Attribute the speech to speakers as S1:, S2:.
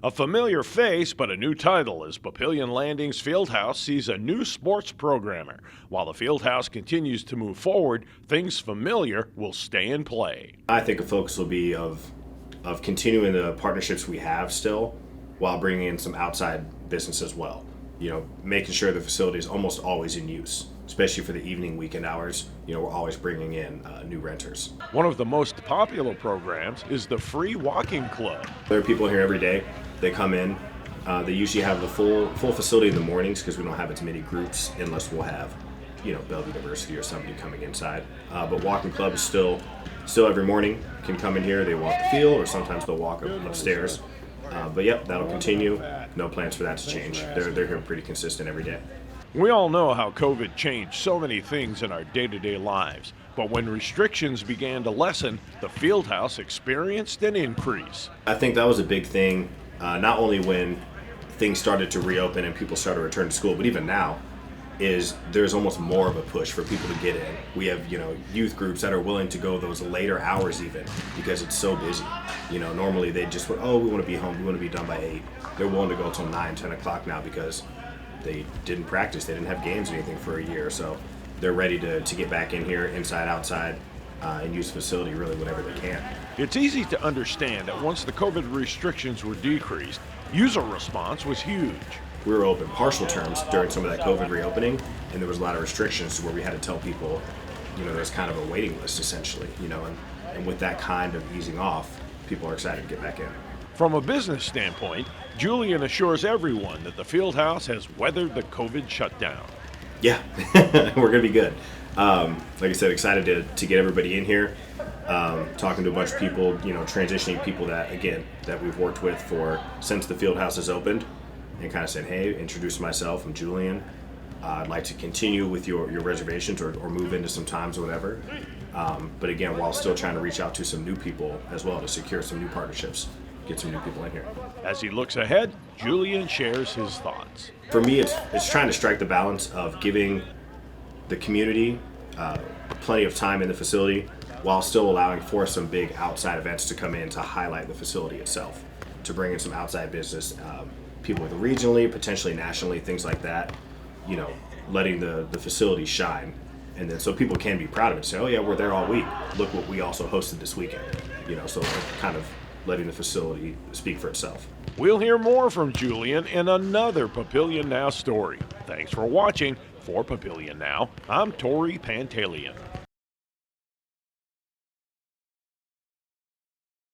S1: A familiar face, but a new title as Papillion Landing's Fieldhouse sees a new sports programmer. While the Fieldhouse continues to move forward, things familiar will stay in play.
S2: I think a focus will be of continuing the partnerships we have still, while bringing in some outside business as well. Making sure the facility is almost always in use, especially for the evening weekend hours. We're always bringing in new renters.
S1: One of the most popular programs is the Free Walking Club.
S2: There are people here every day. They come in. They usually have the full facility in the mornings because we don't have as many groups unless we'll have, Bell University or somebody coming inside. But walking club is still every morning. Can come in here. They walk the field, or sometimes they'll walk upstairs. But yep, that'll continue. No plans for that to change. They're here pretty consistent every day.
S1: We all know how COVID changed so many things in our day-to-day lives. But when restrictions began to lessen, the Fieldhouse experienced an increase.
S2: I think that was a big thing, not only when things started to reopen and people started to return to school, but even now, is there's almost more of a push for people to get in. We have, youth groups that are willing to go those later hours even because it's so busy. Normally they just went, we want to be home, we want to be done by 8. They're willing to go until 9, 10 o'clock now because they didn't practice, they didn't have games or anything for a year. So they're ready to get back in here, inside, outside, and use the facility really whenever they can.
S1: It's easy to understand that once the COVID restrictions were decreased, user response was huge.
S2: We were open partial terms during some of that COVID reopening, and there was a lot of restrictions where we had to tell people, there's kind of a waiting list essentially, and with that kind of easing off, people are excited to get back in.
S1: From a business standpoint, Julian assures everyone that the Fieldhouse has weathered the COVID shutdown.
S2: Yeah, we're gonna be good. Like I said, excited to get everybody in here, talking to a bunch of people, transitioning people that we've worked with since the Fieldhouse has opened, and kind of said, hey, introduce myself, I'm Julian. I'd like to continue with your reservations or move into some times or whatever. But again, while still trying to reach out to some new people as well to secure some new partnerships, get some new people in here.
S1: As he looks ahead, Julian shares his thoughts.
S2: For me, it's trying to strike the balance of giving the community plenty of time in the facility while still allowing for some big outside events to come in to highlight the facility itself, to bring in some outside business, people regionally, potentially nationally, things like that, letting the facility shine. And then so people can be proud of it, say, oh yeah, we're there all week. Look what we also hosted this weekend. So kind of letting the facility speak for itself.
S1: We'll hear more from Julian in another Papillion Now story. Thanks for watching. For Papillion Now, I'm Tori Pantaleon.